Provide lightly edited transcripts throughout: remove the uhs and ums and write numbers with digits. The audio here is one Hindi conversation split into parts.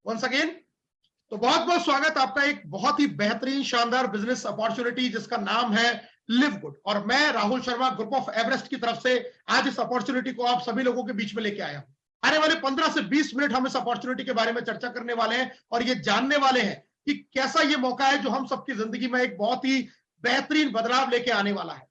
Once again. तो बहुत बहुत स्वागत आपका एक बहुत ही बेहतरीन शानदार बिजनेस अपॉर्चुनिटी जिसका नाम है लिव गुड, और मैं Rahul Sharma group of Everest की तरफ से आज इस अपॉर्चुनिटी को आप सभी लोगों के बीच में लेके आया हूं। आने वाले 15 से 20 मिनट हम इस अपॉर्चुनिटी के बारे में चर्चा करने वाले हैं और ये जानने वाले हैं कि कैसा ये मौका है जो हम सबकी जिंदगी में एक बहुत ही बेहतरीन बदलाव लेके आने वाला है।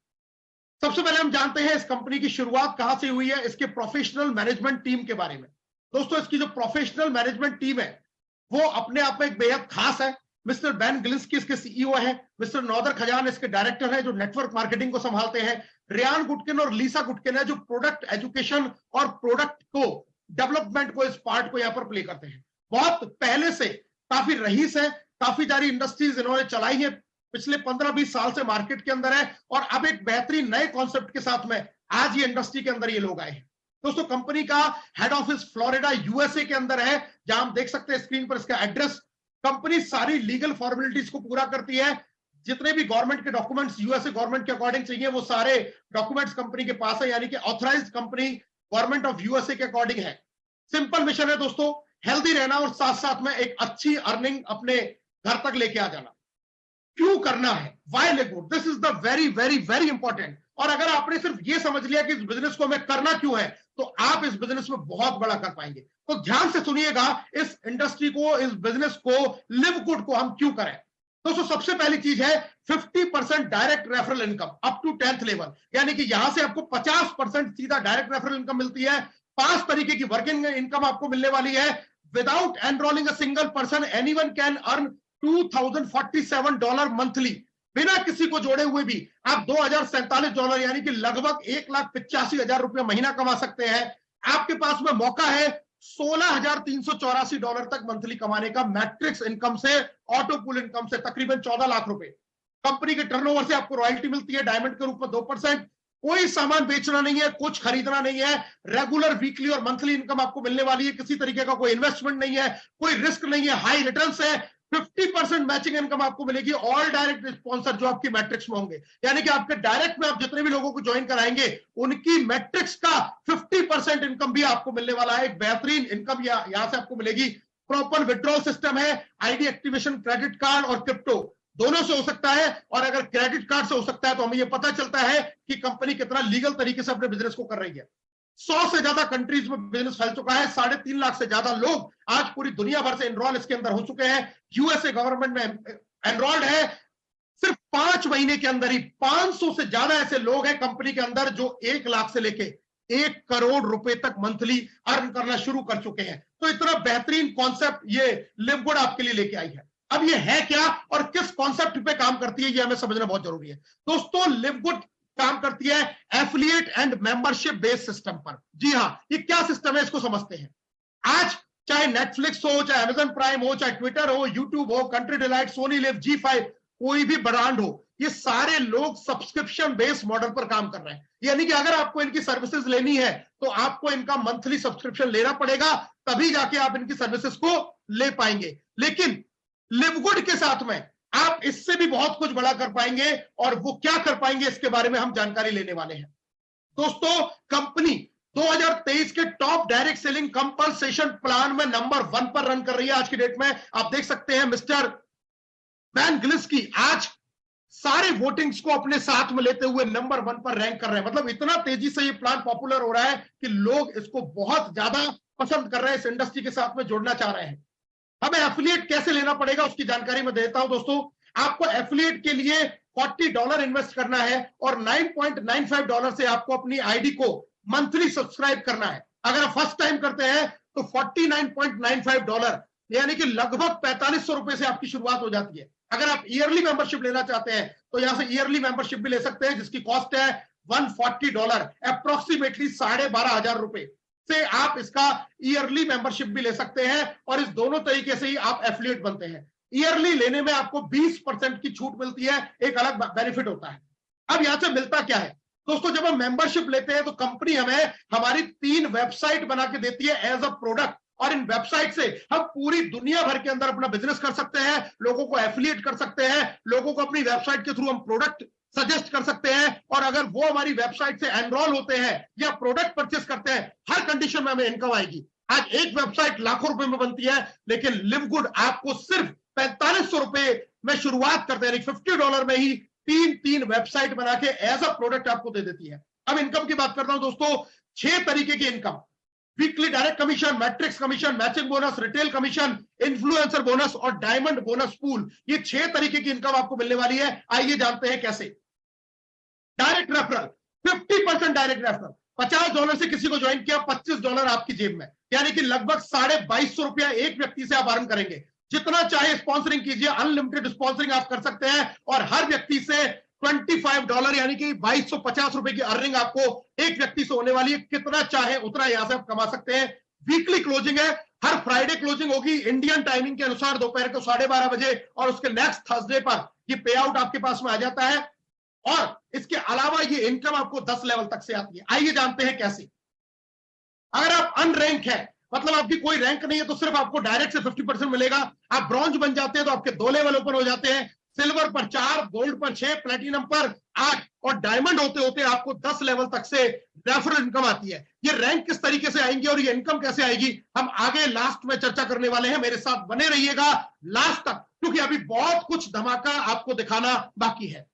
सबसे पहले हम जानते हैं इस कंपनी की शुरुआत कहां से हुई है, इसके प्रोफेशनल मैनेजमेंट टीम के बारे में। दोस्तों, इसकी जो प्रोफेशनल मैनेजमेंट टीम है वो अपने आप में एक बेहद खास है। मिस्टर बेन गिलिंस्की इसके सीईओ हैं, मिस्टर नौदर खजान इसके डायरेक्टर हैं जो नेटवर्क मार्केटिंग को संभालते हैं, रियान गुटकिन और लीसा गुटकिन है जो प्रोडक्ट एजुकेशन और प्रोडक्ट को डेवलपमेंट को इस पार्ट को यहां पर प्ले करते हैं। बहुत पहले से काफी रईस है, काफी सारी इंडस्ट्रीज इन्होंने चलाई है, पिछले 15-20 साल से मार्केट के अंदर है और अब एक बेहतरीन नए कॉन्सेप्ट के साथ में आज ये इंडस्ट्री के अंदर ये लोग आए हैं। दोस्तों, कंपनी का हेड ऑफिस फ्लोरिडा यूएसए के अंदर है, जहां हम देख सकते हैं स्क्रीन पर इसका एड्रेस। कंपनी सारी लीगल फॉर्मेलिटीज को पूरा करती है, जितने भी गवर्नमेंट के डॉक्यूमेंट्स यूएसए गवर्नमेंट के अकॉर्डिंग चाहिए वो सारे डॉक्यूमेंट्स कंपनी के पास है, यानी कि authorised company government of USA के अकॉर्डिंग है। सिंपल मिशन है दोस्तों, हेल्दी रहना और साथ साथ में एक अच्छी अर्निंग अपने घर तक लेके आ जाना। क्यों करना है, why live good, this is the very very very important. और अगर आपने सिर्फ ये समझ लिया कि इस बिजनेस को हमें करना क्यों है तो आप इस बिजनेस में बहुत बड़ा कर पाएंगे। तो ध्यान से सुनिएगा, इस इंडस्ट्री को, इस बिजनेस को, लिव गुड को हम क्यों करें। दोस्तों, सबसे पहली चीज है 50% direct referral income up to 10th level, यानी कि यहां से आपको 50% सीधा डायरेक्ट रेफरल इनकम मिलती है। 5 तरीके की वर्किंग इनकम आपको मिलने वाली है। Without enrolling a single person anyone can earn $2047 monthly. बिना किसी को जोड़े हुए भी आप $2047 यानी कि लगभग 1,85,000 रुपया महीना कमा सकते हैं। आपके पास में मौका है $16,384 तक मंथली कमाने का मैट्रिक्स इनकम से, ऑटो पुल इनकम से, तकरीबन 14 लाख रुपए। कंपनी के टर्नओवर से आपको रॉयल्टी मिलती है डायमंड के रूप में 2%। कोई सामान बेचना नहीं है, कुछ खरीदना नहीं है, रेगुलर वीकली और मंथली इनकम आपको मिलने वाली है। किसी तरीके का कोई इन्वेस्टमेंट नहीं है, कोई रिस्क नहीं है, हाई रिटर्न्स है। 50% मैचिंग इनकम आपको मिलेगी ऑल डायरेक्ट स्पॉन्सर जो आपकी मैट्रिक्स में होंगे, यानी कि आपके डायरेक्ट में आप जितने भी लोगों को ज्वाइन कराएंगे उनकी मैट्रिक्स का 50% इनकम भी आपको मिलने वाला है। एक बेहतरीन इनकम यहां से आपको मिलेगी। प्रॉपर विड्रॉल सिस्टम है, आईडी एक्टिवेशन, क्रेडिट कार्ड और क्रिप्टो दोनों से हो सकता है। और अगर क्रेडिट कार्ड से हो सकता है तो हमें यह पता चलता है कि कंपनी कितना लीगल तरीके से अपने बिजनेस को कर रही है। 100 से ज्यादा कंट्रीज में बिजनेस फैल चुका है। 3.5 लाख से ज्यादा लोग आज पूरी दुनिया भर से एनरोल इसके अंदर हो चुके हैं। यूएसए गवर्नमेंट में एनरोल्ड है। सिर्फ 5 महीने के अंदर ही 500 से ज्यादा ऐसे लोग हैं कंपनी के अंदर जो 1 लाख से लेके 1 करोड़ रुपए तक मंथली अर्न करना शुरू कर चुके हैं। तो इतना बेहतरीन कॉन्सेप्ट ये लिव गुड आपके लिए लेके आई है। अब ये है क्या और किस कॉन्सेप्ट पे काम करती है, ये हमें समझना बहुत जरूरी है। दोस्तों, लिव गुड काम करती है affiliate and membership based system पर। जी हां, ये क्या सिस्टम है इसको समझते हैं। आज चाहे नेटफ्लिक्स हो, चाहे अमेजन प्राइम हो, चाहे ट्विटर हो, यूट्यूब हो, country delight, Soni live, G5, कोई भी ब्रांड हो, ये सारे लोग सब्सक्रिप्शन बेस्ड मॉडल पर काम कर रहे हैं। यानी कि अगर आपको इनकी सर्विसेज लेनी है तो आपको इनका मंथली सब्सक्रिप्शन लेना पड़ेगा, तभी जाके आप इनकी सर्विसेज को ले पाएंगे। लेकिन लिव गुड के साथ में आप इससे भी बहुत कुछ बड़ा कर पाएंगे, और वो क्या कर पाएंगे इसके बारे में हम जानकारी लेने वाले हैं। दोस्तों, कंपनी 2023 के top direct selling compensation plan में नंबर 1 पर रन कर रही है। आज की डेट में आप देख सकते हैं मिस्टर बेन गिलिंस्की आज सारे वोटिंग्स को अपने साथ में लेते हुए नंबर 1 पर रैंक कर रहे हैं। मतलब इतना तेजी से ये प्लान पॉपुलर हो रहा है कि लोग इसको बहुत ज्यादा पसंद कर रहे हैं, इस इंडस्ट्री के साथ में जुड़ना चाह रहे हैं। हमें एफिलिएट कैसे लेना पड़ेगा उसकी जानकारी मैं देता हूं। दोस्तों, आपको एफिलिएट के लिए $40 इन्वेस्ट करना है और $9.95 से आपको अपनी आईडी को मंथली सब्सक्राइब करना है। अगर आप फर्स्ट टाइम करते हैं तो $49.95 यानी कि लगभग 4500 रुपए से आपकी शुरुआत हो जाती है। अगर आप ईयरली मेंबरशिप लेना चाहते हैं तो यहां से ईयरली मेंबरशिप भी ले सकते हैं, जिसकी कॉस्ट है $140, अप्रोक्सीमेटली 12,500 रुपए से आप इसका ईयरली मेंबरशिप भी ले सकते हैं। और इस दोनों तरीके से ही आप एफिलिएट बनते हैं। ईयरली लेने में आपको 20% की छूट मिलती है, एक अलग बेनिफिट होता है। अब यहां से मिलता क्या है दोस्तों, जब हम मेंबरशिप लेते हैं तो कंपनी हमें हमारी 3 वेबसाइट बना के देती है एज अ प्रोडक्ट, और इन वेबसाइट से हम पूरी दुनिया भर के अंदर अपना बिजनेस कर सकते हैं, लोगों को एफिलिएट कर सकते हैं, लोगों को अपनी वेबसाइट के थ्रू हम प्रोडक्ट सजेस्ट कर सकते हैं। और अगर वो हमारी वेबसाइट से एनरोल होते हैं या प्रोडक्ट परचेस करते हैं, हर कंडीशन में हमें इनकम आएगी। आज एक वेबसाइट लाखों रुपए में बनती है, लेकिन लिव गुड आपको सिर्फ 4500 रुपए में शुरुआत करते हैं, $50 में ही तीन वेबसाइट बना के एज अ प्रोडक्ट आपको दे देती है। अब इनकम की बात करता हूं दोस्तों, 6 तरीके की income, weekly direct commission, matrix commission, matching bonus, retail commission, influencer bonus और डायमंड बोनस पूल। ये 6 तरीके की इनकम आपको मिलने वाली है। आइए जानते हैं कैसे। डायरेक्ट रेफरल, 50% डायरेक्ट रेफरल, $50 से किसी को ज्वाइन किया, $25 आपकी जेब में, यानी कि लगभग ₹2250 एक व्यक्ति से आप अर्न करेंगे। जितना चाहे स्पॉन्सरिंग कीजिए, अनलिमिटेड स्पॉन्सरिंग आप कर सकते हैं और हर व्यक्ति से $25 यानी कि ₹2250 की अर्निंग आपको एक व्यक्ति से होने वाली है। कितना चाहे उतना यहां से आप कमा सकते हैं। वीकली क्लोजिंग है, हर फ्राइडे क्लोजिंग होगी इंडियन टाइमिंग के अनुसार दोपहर को 12:30 बजे, और उसके नेक्स्ट थर्सडे पर ये पे आउट आपके पास में आ जाता है। और इसके अलावा ये इनकम आपको 10 लेवल तक से आती है। आइए जानते हैं कैसे। अगर आप अनरैंक है, मतलब आपकी कोई रैंक नहीं है, तो सिर्फ आपको डायरेक्ट से 50% मिलेगा। आप ब्रॉन्ज बन जाते हैं तो आपके 2 लेवल ओपन हो जाते हैं, सिल्वर पर 4, गोल्ड पर 6, प्लेटिनम पर 8 और डायमंड होते होते आपको 10 लेवल तक से रेफरल इनकम आती है। ये रैंक किस तरीके से आएंगी और ये इनकम कैसे आएगी, हम आगे लास्ट में चर्चा करने वाले हैं। मेरे साथ बने रहिएगा लास्ट तक, क्योंकि अभी बहुत कुछ धमाका आपको दिखाना बाकी है।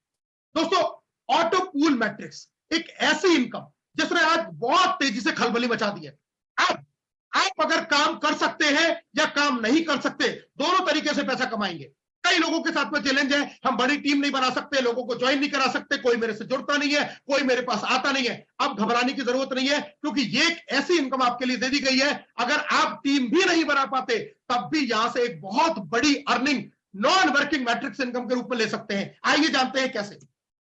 दोस्तों, ऑटो पूल मैट्रिक्स एक ऐसी इनकम जिसने आज बहुत तेजी से खलबली मचा दी है। अब आप अगर काम कर सकते हैं या काम नहीं कर सकते, दोनों तरीके से पैसा कमाएंगे। कई लोगों के साथ में चैलेंज है, हम बड़ी टीम नहीं बना सकते, लोगों को ज्वाइन नहीं करा सकते, कोई मेरे से जुड़ता नहीं है, कोई मेरे पास आता नहीं है। अब घबराने की जरूरत नहीं है, क्योंकि ये एक ऐसी इनकम आपके लिए दे दी गई है। अगर आप टीम भी नहीं बना पाते, तब भी यहां से एक बहुत बड़ी earning non working matrix income के रूप में ले सकते हैं। आइए जानते हैं कैसे।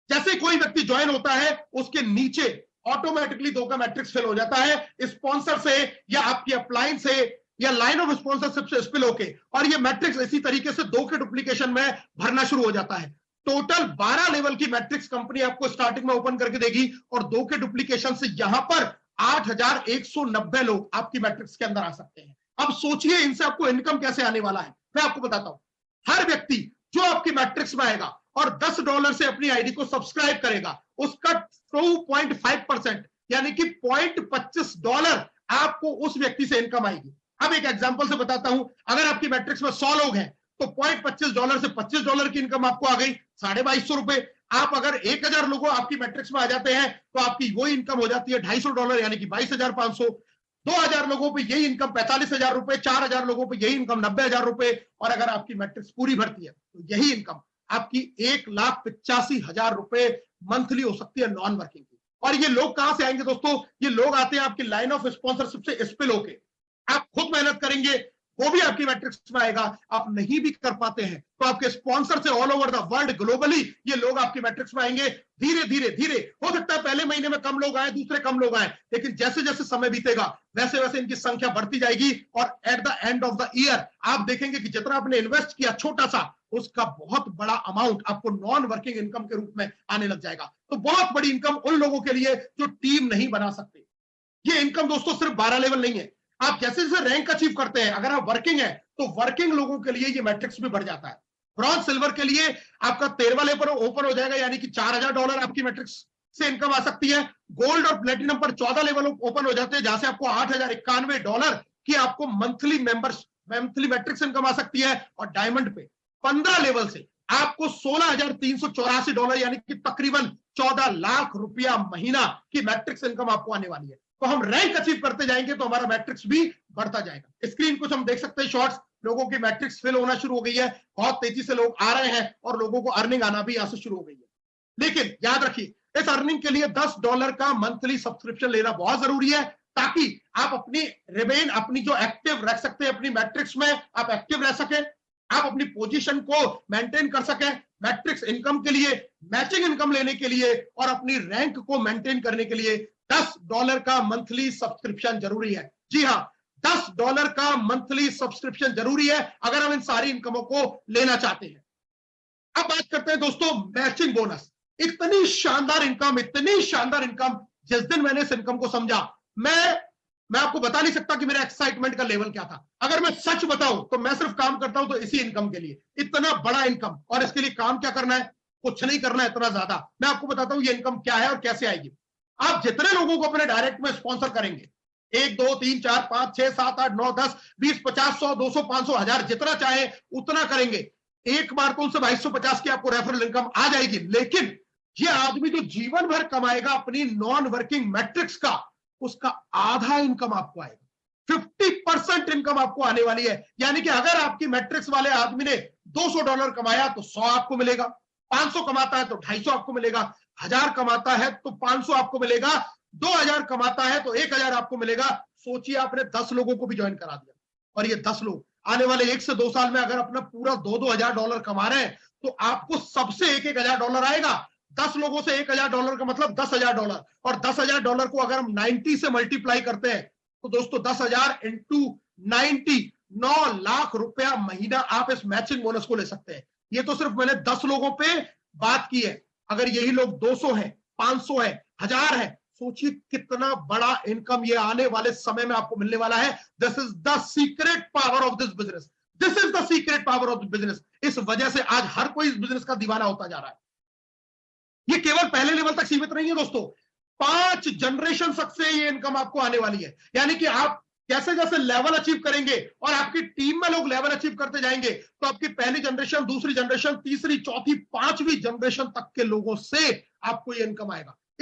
जैसे कोई व्यक्ति ज्वाइन होता है, उसके नीचे ऑटोमेटिकली 2 का मैट्रिक्स फिल हो जाता है, स्पॉन्सर से या आपकी अपलाइन से या लाइन ऑफ स्पॉन्सरशिप से स्पिल होके, और ये मैट्रिक्स इसी तरीके से 2 के डुप्लीकेशन में भरना शुरू हो जाता है। टोटल 12 लेवल की मैट्रिक्स कंपनी आपको स्टार्टिंग में ओपन करके देगी, और 2 के डुप्लीकेशन से यहां पर 8190 लोग आपकी मैट्रिक्स के अंदर आ सकते हैं। अब सोचिए इनसे आपको इनकम कैसे आने वाला है। मैं आपको बताता हूं। हर व्यक्ति जो आपकी मैट्रिक्स में आएगा और $10 से अपनी आईडी को सब्सक्राइब करेगा, उसका 2.5% यानी कि $0.25 आपको उस व्यक्ति से इनकम आएगी। अब एक एग्जांपल से बताता हूं। अगर आपकी मैट्रिक्स में 100 लोग हैं, तो $0.25 से $25 की इनकम आपको आ गई, ₹2250। आप अगर 1000 लोगों आपकी मैट्रिक्स में आ जाते हैं, तो आपकी वही इनकम हो जाती है $250 यानी कि 22,500। 2000 लोगों पे यही इनकम ₹45,000, 4000 लोगों पे यही इनकम ₹90,000, और अगर आपकी मैट्रिक्स पूरी भरती है तो यही इनकम आपकी ₹1,85,000 मंथली हो सकती है नॉन वर्किंग की। और ये लोग कहां से आएंगे दोस्तों? ये लोग आते हैं आपकी लाइन ऑफ स्पॉन्सरशिप से स्पिल होके। आप खुद मेहनत करेंगे, वो भी आपकी मैट्रिक्स में आएगा। आप नहीं भी कर पाते हैं तो आपके स्पॉन्सर से all over the world globally ये लोग आपकी मैट्रिक्स में आएंगे। धीरे धीरे धीरे हो सकता है पहले महीने में कम लोग आए, दूसरे कम लोग आए, लेकिन जैसे जैसे समय बीतेगा वैसे वैसे इनकी संख्या बढ़ती जाएगी, और at the end of the year आप देखेंगे कि जितना आपने इन्वेस्ट किया छोटा सा, उसका बहुत बड़ा अमाउंट आपको नॉन वर्किंग इनकम के रूप में आने लग जाएगा। तो बहुत बड़ी इनकम उन लोगों के लिए जो टीम नहीं बना सकते। ये इनकम दोस्तों सिर्फ 12 लेवल नहीं है। आप जैसे जैसे रैंक अचीव करते हैं, अगर आप वर्किंग है तो वर्किंग लोगों के लिए ये मैट्रिक्स भी बढ़ जाता है। ब्रॉन्ज सिल्वर के लिए आपका 13वां लेवल ओपन हो जाएगा, यानी कि $4000 आपकी मैट्रिक्स से इनकम आ सकती है। गोल्ड और प्लेटिनम पर 14 लेवल ओपन हो जाते हैं, जहां से आपको $8091 की आपको मंथली मैट्रिक्स इनकम आ सकती है। और डायमंड पे 15 लेवल से आपको $16,384 यानी कि तकरीबन 14 लाख रुपया महीना की मैट्रिक्स इनकम आपको आने वाली है। तो हम रैंक अचीव करते जाएंगे तो हमारा मैट्रिक्स भी बढ़ता जाएगा। स्क्रीन कुछ हम देख सकते हैं शॉर्ट्स, लोगों की मैट्रिक्स फिल होना शुरू हो गई है, बहुत तेजी से लोग आ रहे हैं और लोगों को अर्निंग आना भी यहां से शुरू हो गई है। लेकिन याद रखिए, इस अर्निंग के लिए $10 का मंथली सब्सक्रिप्शन लेना बहुत जरूरी है, ताकि आप अपनी जो एक्टिव रख सकते हैं अपनी मैट्रिक्स में, आप एक्टिव रह सकें, आप अपनी पोजीशन को मेंटेन कर सकें मैट्रिक्स इनकम के लिए, मैचिंग इनकम लेने के लिए, और अपनी रैंक को मेंटेन करने के लिए $10 का मंथली सब्सक्रिप्शन जरूरी है। जी हां, $10 का मंथली सब्सक्रिप्शन जरूरी है अगर हम इन सारी इनकमों को लेना चाहते हैं। अब बात करते हैं दोस्तों मैचिंग बोनस। इतनी शानदार इनकम, जिस दिन मैंने इस इनकम को समझा, मैं आपको बता नहीं सकता कि मेरा एक्साइटमेंट का लेवल क्या था। अगर मैं सच बताऊं तो मैं सिर्फ काम करता हूं तो इसी इनकम के लिए, इतना बड़ा इनकम, और इसके लिए काम क्या करना है? कुछ नहीं करना है इतना ज्यादा। मैं आपको बताता हूं ये इनकम क्या है और कैसे आएगी। आप जितने लोगों को अपने डायरेक्ट में स्पॉन्सर करेंगे, 1 2 3 4 5 6 7 8 9 10 20 50 100 200 500 1000 जितना चाहे उतना करेंगे। एक बार तो उनसे 2250 की आपको रेफरल इनकम आ जाएगी। लेकिन ये आदमी जो जीवन भर कमाएगा अपनी नॉन वर्किंग मैट्रिक्स का, उसका आधा इनकम आपको आएगा, 50% इनकम आपको आने वाली है। यानी कि अगर आपकी मैट्रिक्स वाले आदमी ने $200 कमाया तो 100 आपको मिलेगा, 500 कमाता है तो 250 आपको मिलेगा, 1000 कमाता है तो 500 आपको मिलेगा, 2000 कमाता है तो 1000 आपको मिलेगा। सोचिए आपने 10 लोगों को भी ज्वाइन करा दिया, और ये 10 लोग आने वाले 1 से 2 साल में अगर अपना पूरा $2,000 कमा रहे हैं तो आपको सबसे $1,000 आएगा। 10 लोगों से $1,000 का मतलब $10,000, और $10,000 को अगर हम 90 से मल्टीप्लाई करते हैं तो दोस्तों 10,000 इंटू 90 9 लाख रुपया महीना आप इस मैचिंग बोनस को ले सकते हैं। ये तो सिर्फ मैंने 10 लोगों पे बात की है। अगर यही लोग 200 है, 500 है, 1000 है, सोचिए कितना बड़ा इनकम ये आने वाले समय में आपको मिलने वाला है। This is the secret power of this business, this is the secret power of this business. इस वजह से आज हर कोई इस बिजनेस का दीवाना होता जा रहा है। ये केवल पहले लेवल तक सीमित नहीं है दोस्तों, 5 जनरेशन तक से ये इनकम आपको आने वाली है। यानी कि आप जैसे जैसे लेवल अचीव करेंगे और आपकी टीम में लोग लेवल अचीव करते जाएंगे तो आपकी पहली जनरेशन, दूसरी जनरेशन, तीसरी, चौथी, 5वीं जनरेशन तक के लोगों से आपको ये इनकम आएगा।